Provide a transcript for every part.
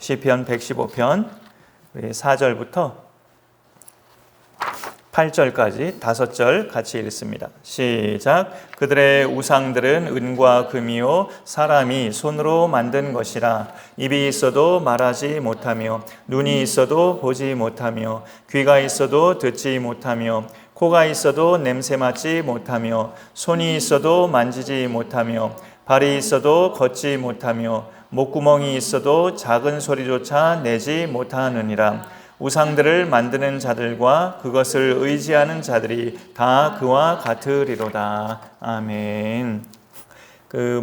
시편 115편 4절부터 8절까지 5절 같이 읽습니다. 시작. 그들의 우상들은 은과 금이요 사람이 손으로 만든 것이라. 입이 있어도 말하지 못하며 눈이 있어도 보지 못하며 귀가 있어도 듣지 못하며 코가 있어도 냄새 맡지 못하며 손이 있어도 만지지 못하며 발이 있어도 걷지 못하며 목구멍이 있어도 작은 소리조차 내지 못하느니라. 우상들을 만드는 자들과 그것을 의지하는 자들이 다 그와 같으리로다. 아멘.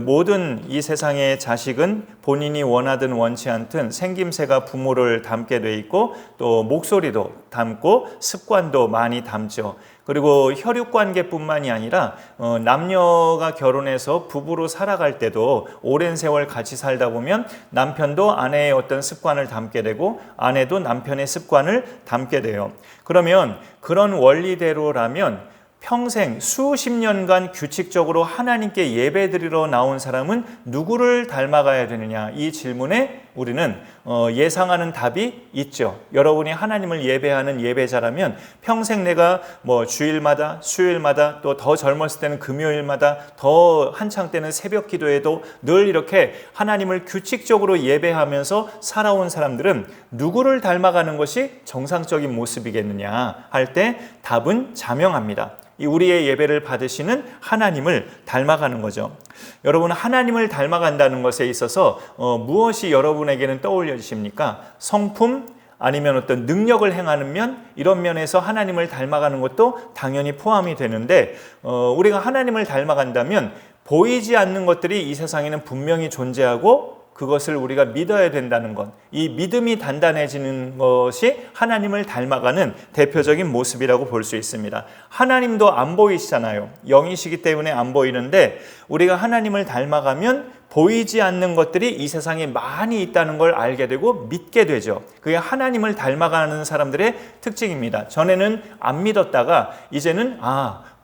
모든 이 세상의 자식은 본인이 원하든 원치 않든 생김새가 부모를 닮게 돼 있고 또 목소리도 닮고 습관도 많이 닮죠. 그리고 혈육관계뿐만이 아니라 남녀가 결혼해서 부부로 살아갈 때도 오랜 세월 같이 살다 보면 남편도 아내의 어떤 습관을 닮게 되고 아내도 남편의 습관을 닮게 돼요. 그러면 그런 원리대로라면 평생 수십 년간 규칙적으로 하나님께 예배드리러 나온 사람은 누구를 닮아가야 되느냐, 이 질문에 우리는 예상하는 답이 있죠. 여러분이 하나님을 예배하는 예배자라면 평생 내가 주일마다 수요일마다 또 더 젊었을 때는 금요일마다 더 한창 때는 새벽 기도에도 늘 이렇게 하나님을 규칙적으로 예배하면서 살아온 사람들은 누구를 닮아가는 것이 정상적인 모습이겠느냐 할 때 답은 자명합니다. 우리의 예배를 받으시는 하나님을 닮아가는 거죠. 여러분, 하나님을 닮아간다는 것에 있어서 무엇이 여러분에게는 떠올려지십니까? 성품 아니면 어떤 능력을 행하는 면, 이런 면에서 하나님을 닮아가는 것도 당연히 포함이 되는데 우리가 하나님을 닮아간다면 보이지 않는 것들이 이 세상에는 분명히 존재하고 그것을 우리가 믿어야 된다는 것, 이 믿음이 단단해지는 것이 하나님을 닮아가는 대표적인 모습이라고 볼 수 있습니다. 하나님도 안 보이시잖아요. 영이시기 때문에 안 보이는데 우리가 하나님을 닮아가면 보이지 않는 것들이 이 세상에 많이 있다는 걸 알게 되고 믿게 되죠. 그게 하나님을 닮아가는 사람들의 특징입니다. 전에는 안 믿었다가 이제는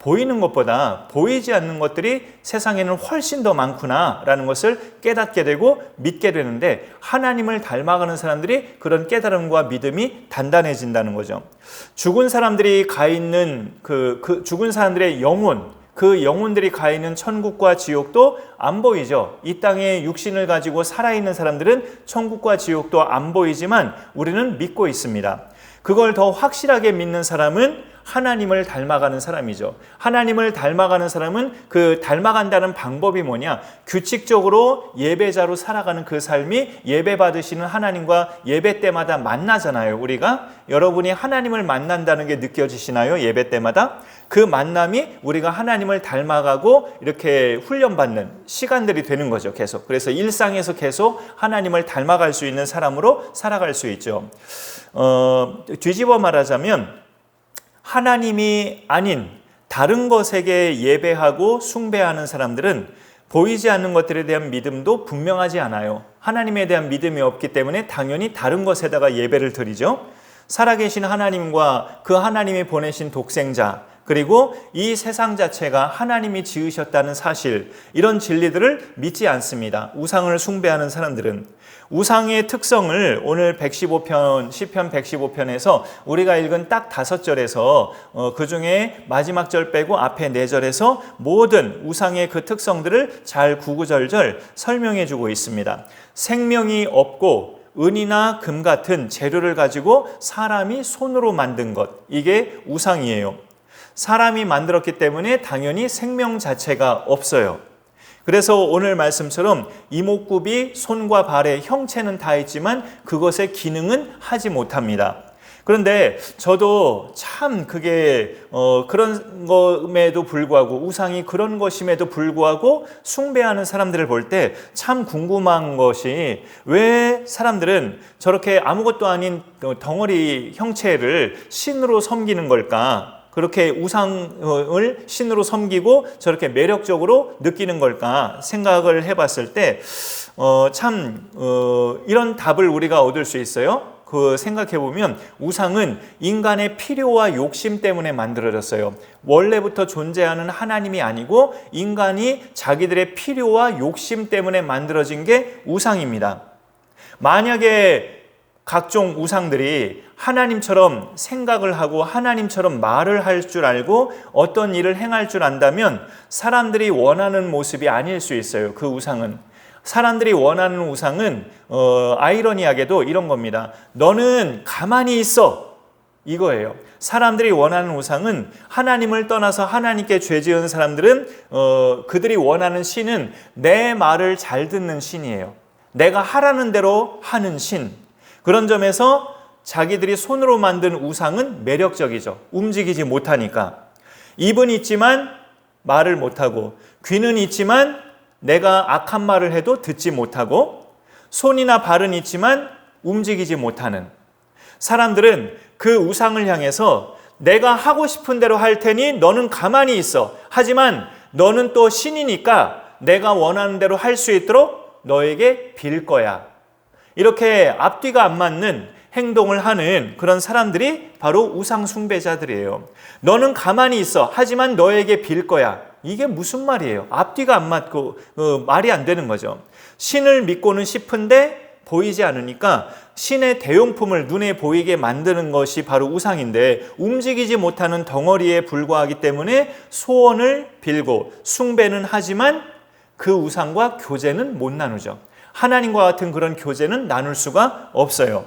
보이는 것보다 보이지 않는 것들이 세상에는 훨씬 더 많구나라는 것을 깨닫게 되고 믿게 되는데 하나님을 닮아가는 사람들이 그런 깨달음과 믿음이 단단해진다는 거죠. 죽은 사람들이 가 있는 죽은 사람들의 영혼, 그 영혼들이 가 있는 천국과 지옥도 안 보이죠. 이 땅에 육신을 가지고 살아있는 사람들은 천국과 지옥도 안 보이지만 우리는 믿고 있습니다. 그걸 더 확실하게 믿는 사람은 하나님을 닮아가는 사람이죠. 하나님을 닮아가는 사람은 그 닮아간다는 방법이 뭐냐? 규칙적으로 예배자로 살아가는 그 삶이 예배 받으시는 하나님과 예배 때마다 만나잖아요. 우리가 여러분이 하나님을 만난다는 게 느껴지시나요? 예배 때마다? 그 만남이 우리가 하나님을 닮아가고 이렇게 훈련받는 시간들이 되는 거죠. 계속. 그래서 일상에서 계속 하나님을 닮아갈 수 있는 사람으로 살아갈 수 있죠. 뒤집어 말하자면 하나님이 아닌 다른 것에게 예배하고 숭배하는 사람들은 보이지 않는 것들에 대한 믿음도 분명하지 않아요. 하나님에 대한 믿음이 없기 때문에 당연히 다른 것에다가 예배를 드리죠. 살아계신 하나님과 그 하나님이 보내신 독생자, 그리고 이 세상 자체가 하나님이 지으셨다는 사실, 이런 진리들을 믿지 않습니다. 우상을 숭배하는 사람들은. 우상의 특성을 오늘 115편, 시편 115편에서 우리가 읽은 딱 5절에서 그 중에 마지막 절 빼고 앞에 4절에서 모든 우상의 그 특성들을 잘 구구절절 설명해 주고 있습니다. 생명이 없고 은이나 금 같은 재료를 가지고 사람이 손으로 만든 것, 이게 우상이에요. 사람이 만들었기 때문에 당연히 생명 자체가 없어요. 그래서 오늘 말씀처럼 이목구비, 손과 발의 형체는 다 있지만 그것의 기능은 하지 못합니다. 그런데 저도 참 그게 그런 것임에도 불구하고, 우상이 그런 것임에도 불구하고 숭배하는 사람들을 볼 때 참 궁금한 것이, 왜 사람들은 저렇게 아무것도 아닌 덩어리 형체를 신으로 섬기는 걸까? 그렇게 우상을 신으로 섬기고 저렇게 매력적으로 느끼는 걸까 생각을 해봤을 때 이런 답을 우리가 얻을 수 있어요. 생각해보면 우상은 인간의 필요와 욕심 때문에 만들어졌어요. 원래부터 존재하는 하나님이 아니고 인간이 자기들의 필요와 욕심 때문에 만들어진 게 우상입니다. 만약에 각종 우상들이 하나님처럼 생각을 하고 하나님처럼 말을 할 줄 알고 어떤 일을 행할 줄 안다면 사람들이 원하는 모습이 아닐 수 있어요. 그 우상은. 사람들이 원하는 우상은 아이러니하게도 이런 겁니다. 너는 가만히 있어. 이거예요. 사람들이 원하는 우상은 하나님을 떠나서 하나님께 죄 지은 사람들은 그들이 원하는 신은 내 말을 잘 듣는 신이에요. 내가 하라는 대로 하는 신. 그런 점에서 자기들이 손으로 만든 우상은 매력적이죠. 움직이지 못하니까. 입은 있지만 말을 못하고, 귀는 있지만 내가 악한 말을 해도 듣지 못하고, 손이나 발은 있지만 움직이지 못하는 사람들은 그 우상을 향해서 내가 하고 싶은 대로 할 테니 너는 가만히 있어. 하지만 너는 또 신이니까 내가 원하는 대로 할 수 있도록 너에게 빌 거야. 이렇게 앞뒤가 안 맞는 행동을 하는 그런 사람들이 바로 우상 숭배자들이에요. 너는 가만히 있어. 하지만 너에게 빌 거야. 이게 무슨 말이에요? 앞뒤가 안 맞고 말이 안 되는 거죠. 신을 믿고는 싶은데 보이지 않으니까 신의 대용품을 눈에 보이게 만드는 것이 바로 우상인데, 움직이지 못하는 덩어리에 불과하기 때문에 소원을 빌고 숭배는 하지만 그 우상과 교제는 못 나누죠. 하나님과 같은 그런 교제는 나눌 수가 없어요.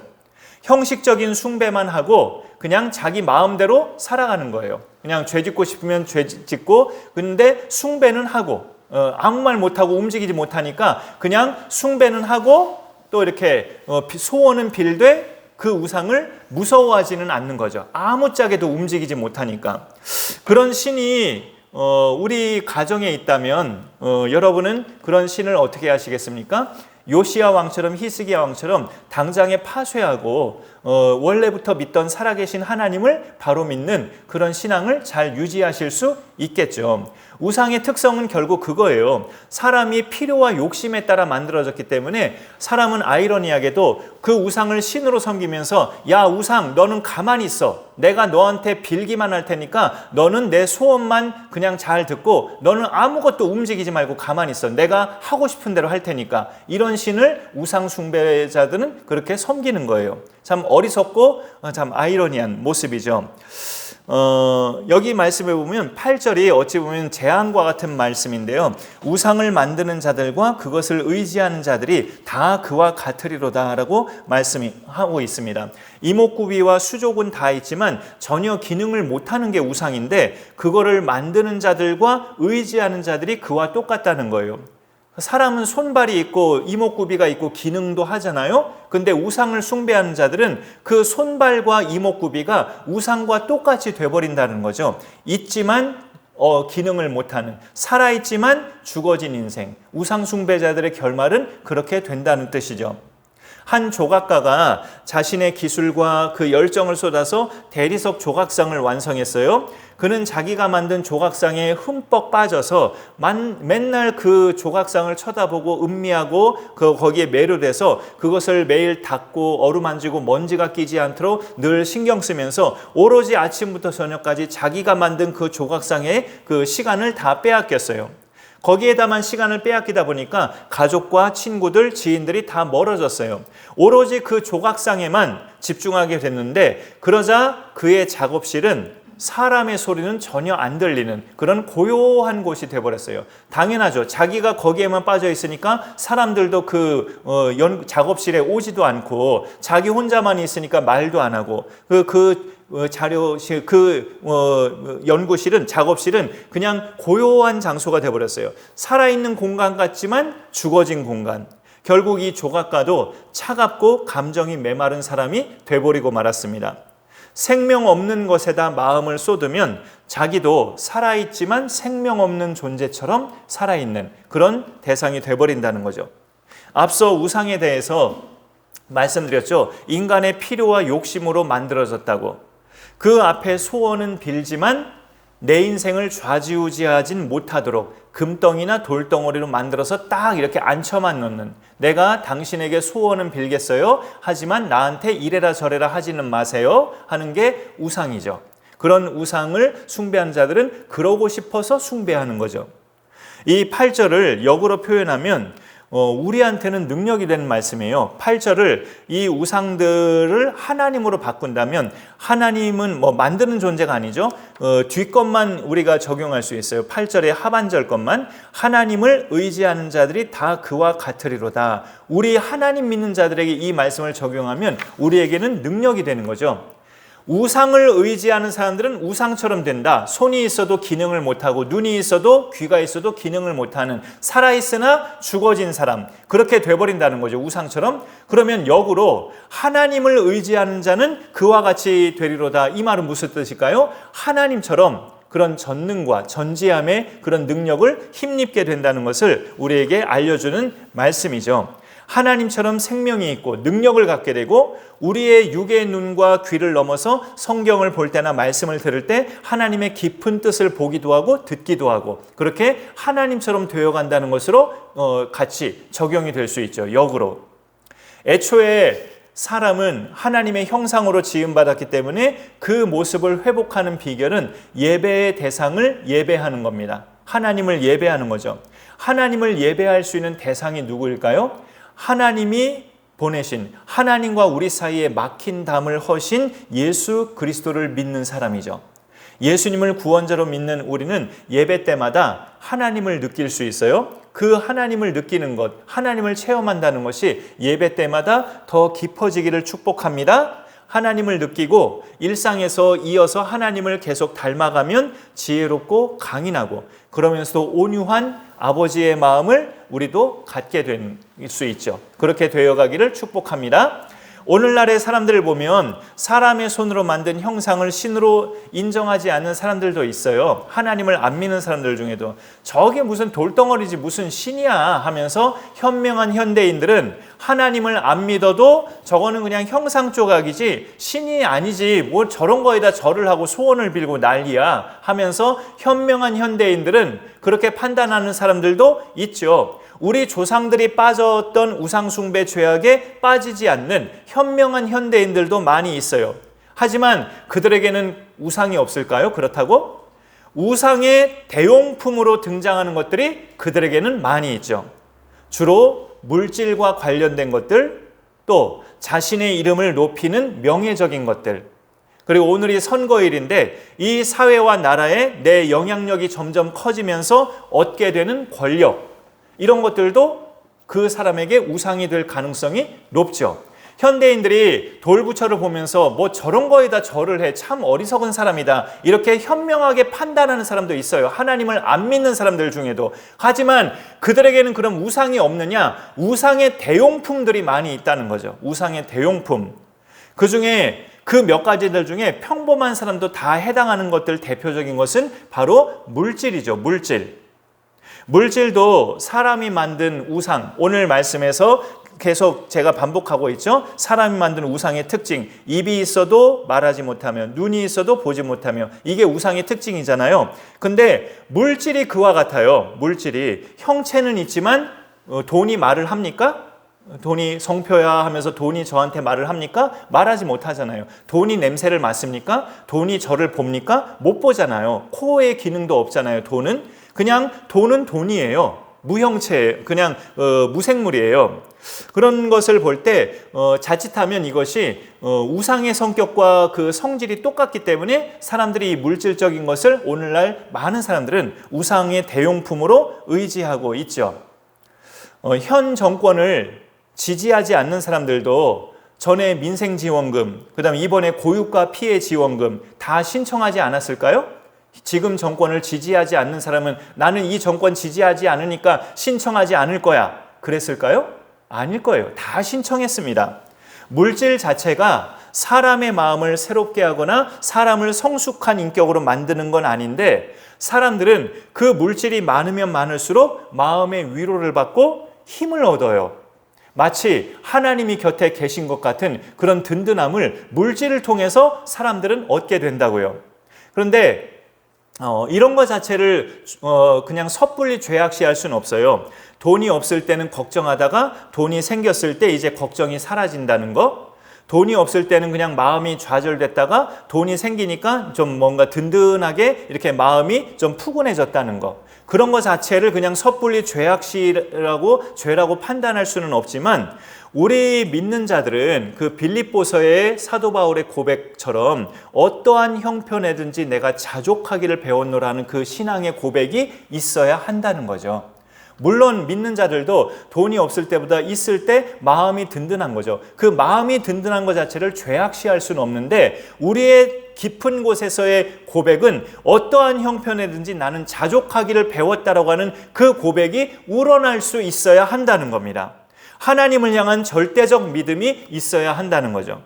형식적인 숭배만 하고 그냥 자기 마음대로 살아가는 거예요. 그냥 죄 짓고 싶으면 죄 짓고, 근데 숭배는 하고 아무 말 못하고 움직이지 못하니까 그냥 숭배는 하고 또 이렇게 소원은 빌되 그 우상을 무서워하지는 않는 거죠. 아무짝에도 움직이지 못하니까. 그런 신이 우리 가정에 있다면 여러분은 그런 신을 어떻게 하시겠습니까? 요시야 왕처럼 히스기야 왕처럼 당장에 파쇄하고 원래부터 믿던 살아계신 하나님을 바로 믿는 그런 신앙을 잘 유지하실 수 있겠죠. 우상의 특성은 결국 그거예요. 사람이 필요와 욕심에 따라 만들어졌기 때문에 사람은 아이러니하게도 그 우상을 신으로 섬기면서, 야 우상 너는 가만히 있어. 내가 너한테 빌기만 할 테니까 너는 내 소원만 그냥 잘 듣고 너는 아무것도 움직이지 말고 가만히 있어. 내가 하고 싶은 대로 할 테니까. 이런 신을 우상 숭배자들은 그렇게 섬기는 거예요. 참 어리석고 참 아이러니한 모습이죠. 여기 말씀에 보면 8절이 어찌 보면 재앙과 같은 말씀인데요. 우상을 만드는 자들과 그것을 의지하는 자들이 다 그와 같으리로다 라고 말씀하고 있습니다. 이목구비와 수족은 다 있지만 전혀 기능을 못하는 게 우상인데, 그거를 만드는 자들과 의지하는 자들이 그와 똑같다는 거예요. 사람은 손발이 있고 이목구비가 있고 기능도 하잖아요. 근데 우상을 숭배하는 자들은 그 손발과 이목구비가 우상과 똑같이 돼버린다는 거죠. 있지만 기능을 못하는, 살아있지만 죽어진 인생. 우상 숭배자들의 결말은 그렇게 된다는 뜻이죠. 한 조각가가 자신의 기술과 그 열정을 쏟아서 대리석 조각상을 완성했어요. 그는 자기가 만든 조각상에 흠뻑 빠져서 맨날 그 조각상을 쳐다보고 음미하고 거기에 매료돼서 그것을 매일 닦고 어루만지고 먼지가 끼지 않도록 늘 신경 쓰면서 오로지 아침부터 저녁까지 자기가 만든 그 조각상에 그 시간을 다 빼앗겼어요. 거기에다만 시간을 빼앗기다 보니까 가족과 친구들, 지인들이 다 멀어졌어요. 오로지 그 조각상에만 집중하게 됐는데, 그러자 그의 작업실은 사람의 소리는 전혀 안 들리는 그런 고요한 곳이 돼버렸어요. 당연하죠. 자기가 거기에만 빠져 있으니까 사람들도 그 작업실에 오지도 않고, 자기 혼자만 있으니까 말도 안 하고, 자료실, 연구실은, 작업실은 그냥 고요한 장소가 되어버렸어요. 살아있는 공간 같지만 죽어진 공간. 결국 이 조각가도 차갑고 감정이 메마른 사람이 돼버리고 말았습니다. 생명 없는 것에다 마음을 쏟으면 자기도 살아있지만 생명 없는 존재처럼 살아있는 그런 대상이 돼버린다는 거죠. 앞서 우상에 대해서 말씀드렸죠. 인간의 필요와 욕심으로 만들어졌다고. 그 앞에 소원은 빌지만 내 인생을 좌지우지하진 못하도록 금덩이나 돌덩어리로 만들어서 딱 이렇게 앉혀만 놓는, 내가 당신에게 소원은 빌겠어요. 하지만 나한테 이래라 저래라 하지는 마세요 하는 게 우상이죠. 그런 우상을 숭배하는 자들은 그러고 싶어서 숭배하는 거죠. 이 8절을 역으로 표현하면 우리한테는 능력이 되는 말씀이에요. 8절을 이 우상들을 하나님으로 바꾼다면 하나님은 만드는 존재가 아니죠. 뒷것만 우리가 적용할 수 있어요. 8절의 하반절 것만 하나님을 의지하는 자들이 다 그와 같으리로다. 우리 하나님 믿는 자들에게 이 말씀을 적용하면 우리에게는 능력이 되는 거죠. 우상을 의지하는 사람들은 우상처럼 된다. 손이 있어도 기능을 못하고 눈이 있어도 귀가 있어도 기능을 못하는, 살아있으나 죽어진 사람, 그렇게 돼버린다는 거죠. 우상처럼. 그러면 역으로 하나님을 의지하는 자는 그와 같이 되리로다. 이 말은 무슨 뜻일까요? 하나님처럼 그런 전능과 전지함의 그런 능력을 힘입게 된다는 것을 우리에게 알려주는 말씀이죠. 하나님처럼 생명이 있고 능력을 갖게 되고 우리의 육의 눈과 귀를 넘어서 성경을 볼 때나 말씀을 들을 때 하나님의 깊은 뜻을 보기도 하고 듣기도 하고 그렇게 하나님처럼 되어간다는 것으로 같이 적용이 될 수 있죠. 역으로. 애초에 사람은 하나님의 형상으로 지음받았기 때문에 그 모습을 회복하는 비결은 예배의 대상을 예배하는 겁니다. 하나님을 예배하는 거죠. 하나님을 예배할 수 있는 대상이 누구일까요? 하나님이 보내신, 하나님과 우리 사이에 막힌 담을 허신 예수 그리스도를 믿는 사람이죠. 예수님을 구원자로 믿는 우리는 예배 때마다 하나님을 느낄 수 있어요. 그 하나님을 느끼는 것, 하나님을 체험한다는 것이 예배 때마다 더 깊어지기를 축복합니다. 하나님을 느끼고 일상에서 이어서 하나님을 계속 닮아가면 지혜롭고 강인하고 그러면서도 온유한 아버지의 마음을 우리도 갖게 될 수 있죠. 그렇게 되어가기를 축복합니다. 오늘날의 사람들을 보면 사람의 손으로 만든 형상을 신으로 인정하지 않는 사람들도 있어요. 하나님을 안 믿는 사람들 중에도 저게 무슨 돌덩어리지 무슨 신이야 하면서 현명한 현대인들은 하나님을 안 믿어도 저거는 그냥 형상 조각이지 신이 아니지 뭐 저런 거에다 절을 하고 소원을 빌고 난리야 하면서 현명한 현대인들은 그렇게 판단하는 사람들도 있죠. 우리 조상들이 빠졌던 우상숭배 죄악에 빠지지 않는 현명한 현대인들도 많이 있어요. 하지만 그들에게는 우상이 없을까요? 그렇다고? 우상의 대용품으로 등장하는 것들이 그들에게는 많이 있죠. 주로 물질과 관련된 것들, 또 자신의 이름을 높이는 명예적인 것들, 그리고 오늘이 선거일인데 이 사회와 나라에 내 영향력이 점점 커지면서 얻게 되는 권력, 이런 것들도 그 사람에게 우상이 될 가능성이 높죠. 현대인들이 돌부처를 보면서 뭐 저런 거에다 절을 해, 참 어리석은 사람이다, 이렇게 현명하게 판단하는 사람도 있어요. 하나님을 안 믿는 사람들 중에도. 하지만 그들에게는 그런 우상이 없느냐? 우상의 대용품들이 많이 있다는 거죠. 우상의 대용품. 그 중에 그 몇 가지들 중에 평범한 사람도 다 해당하는 것들, 대표적인 것은 바로 물질이죠. 물질도 사람이 만든 우상, 오늘 말씀에서 계속 제가 반복하고 있죠. 사람이 만든 우상의 특징, 입이 있어도 말하지 못하며 눈이 있어도 보지 못하며, 이게 우상의 특징이잖아요. 근데 물질이 그와 같아요. 물질이 형체는 있지만 돈이 말을 합니까? 돈이 성표야 하면서 돈이 저한테 말을 합니까? 말하지 못하잖아요. 돈이 냄새를 맡습니까? 돈이 저를 봅니까? 못 보잖아요. 코어의 기능도 없잖아요. 돈은 돈이에요. 무형체, 그냥 무생물이에요. 그런 것을 볼 때 자칫하면 이것이 우상의 성격과 그 성질이 똑같기 때문에 사람들이 이 물질적인 것을 오늘날 많은 사람들은 우상의 대용품으로 의지하고 있죠. 현 정권을 지지하지 않는 사람들도 전에 민생지원금, 그 다음에 이번에 고유가 피해 지원금 다 신청하지 않았을까요? 지금 정권을 지지하지 않는 사람은 나는 이 정권 지지하지 않으니까 신청하지 않을 거야, 그랬을까요? 아닐 거예요. 다 신청했습니다. 물질 자체가 사람의 마음을 새롭게 하거나 사람을 성숙한 인격으로 만드는 건 아닌데, 사람들은 그 물질이 많으면 많을수록 마음의 위로를 받고 힘을 얻어요. 마치 하나님이 곁에 계신 것 같은 그런 든든함을 물질을 통해서 사람들은 얻게 된다고요. 그런데 이런 것 자체를 그냥 섣불리 죄악시할 수는 없어요. 돈이 없을 때는 걱정하다가 돈이 생겼을 때 이제 걱정이 사라진다는 거, 돈이 없을 때는 그냥 마음이 좌절됐다가 돈이 생기니까 좀 뭔가 든든하게 이렇게 마음이 좀 푸근해졌다는 거, 그런 것 자체를 그냥 섣불리 죄라고 판단할 수는 없지만 우리 믿는 자들은 그 빌립보서의 사도 바울의 고백처럼 어떠한 형편에든지 내가 자족하기를 배웠노라는 그 신앙의 고백이 있어야 한다는 거죠. 물론 믿는 자들도 돈이 없을 때보다 있을 때 마음이 든든한 거죠. 그 마음이 든든한 것 자체를 죄악시할 수는 없는데 우리의 깊은 곳에서의 고백은 어떠한 형편에든지 나는 자족하기를 배웠다라고 하는 그 고백이 우러날 수 있어야 한다는 겁니다. 하나님을 향한 절대적 믿음이 있어야 한다는 거죠.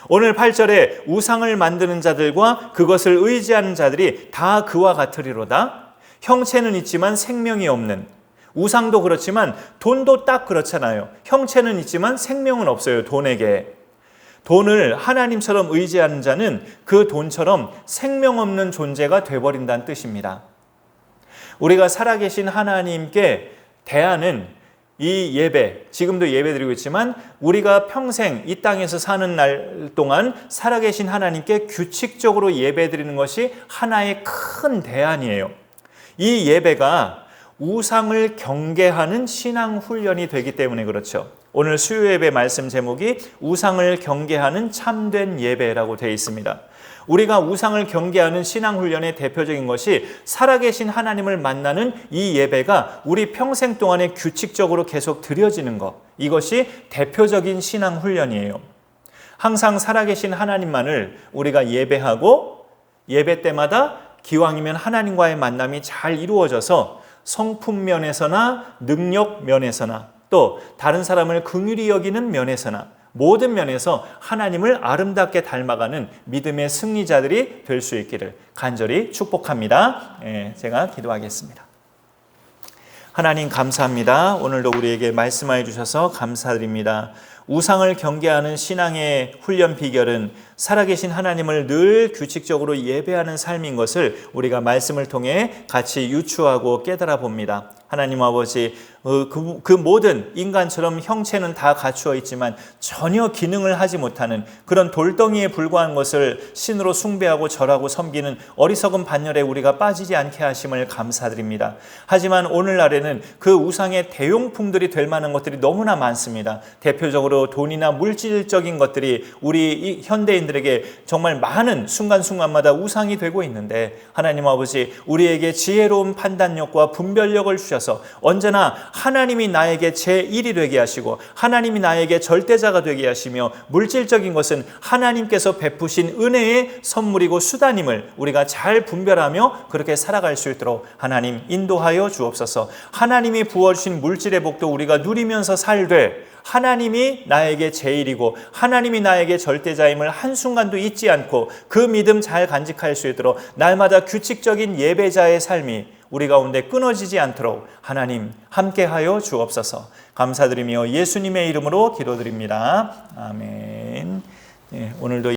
오늘 8절에 우상을 만드는 자들과 그것을 의지하는 자들이 다 그와 같으리로다. 형체는 있지만 생명이 없는, 우상도 그렇지만 돈도 딱 그렇잖아요. 형체는 있지만 생명은 없어요. 돈에게. 돈을 하나님처럼 의지하는 자는 그 돈처럼 생명 없는 존재가 돼버린다는 뜻입니다. 우리가 살아계신 하나님께 대하는 이 예배, 지금도 예배 드리고 있지만 우리가 평생 이 땅에서 사는 날 동안 살아계신 하나님께 규칙적으로 예배 드리는 것이 하나의 큰 대안이에요. 이 예배가 우상을 경계하는 신앙 훈련이 되기 때문에 그렇죠. 오늘 수요 예배 말씀 제목이 우상을 경계하는 참된 예배라고 되어 있습니다. 우리가 우상을 경계하는 신앙 훈련의 대표적인 것이 살아계신 하나님을 만나는 이 예배가 우리 평생 동안에 규칙적으로 계속 드려지는 것, 이것이 대표적인 신앙 훈련이에요. 항상 살아계신 하나님만을 우리가 예배하고 예배 때마다 기왕이면 하나님과의 만남이 잘 이루어져서 성품 면에서나 능력 면에서나 또 다른 사람을 긍휼히 여기는 면에서나 모든 면에서 하나님을 아름답게 닮아가는 믿음의 승리자들이 될 수 있기를 간절히 축복합니다. 제가 기도하겠습니다. 하나님 감사합니다. 오늘도 우리에게 말씀하여 주셔서 감사드립니다. 우상을 경계하는 신앙의 훈련 비결은 살아계신 하나님을 늘 규칙적으로 예배하는 삶인 것을 우리가 말씀을 통해 같이 유추하고 깨달아 봅니다. 하나님 아버지, 그 모든 인간처럼 형체는 다 갖추어 있지만 전혀 기능을 하지 못하는 그런 돌덩이에 불과한 것을 신으로 숭배하고 절하고 섬기는 어리석은 반열에 우리가 빠지지 않게 하심을 감사드립니다. 하지만 오늘날에는 그 우상의 대용품들이 될 만한 것들이 너무나 많습니다. 대표적으로 돈이나 물질적인 것들이 우리 현대인들에게 정말 많은 순간순간마다 우상이 되고 있는데 하나님 아버지, 우리에게 지혜로운 판단력과 분별력을 주셔서 언제나 하나님이 나에게 제1이 되게 하시고 하나님이 나에게 절대자가 되게 하시며 물질적인 것은 하나님께서 베푸신 은혜의 선물이고 수단임을 우리가 잘 분별하며 그렇게 살아갈 수 있도록 하나님 인도하여 주옵소서. 하나님이 부어주신 물질의 복도 우리가 누리면서 살되 하나님이 나에게 제일이고 하나님이 나에게 절대자임을 한순간도 잊지 않고 그 믿음 잘 간직할 수 있도록 날마다 규칙적인 예배자의 삶이 우리 가운데 끊어지지 않도록 하나님 함께하여 주옵소서. 감사드리며 예수님의 이름으로 기도드립니다. 아멘. 오늘도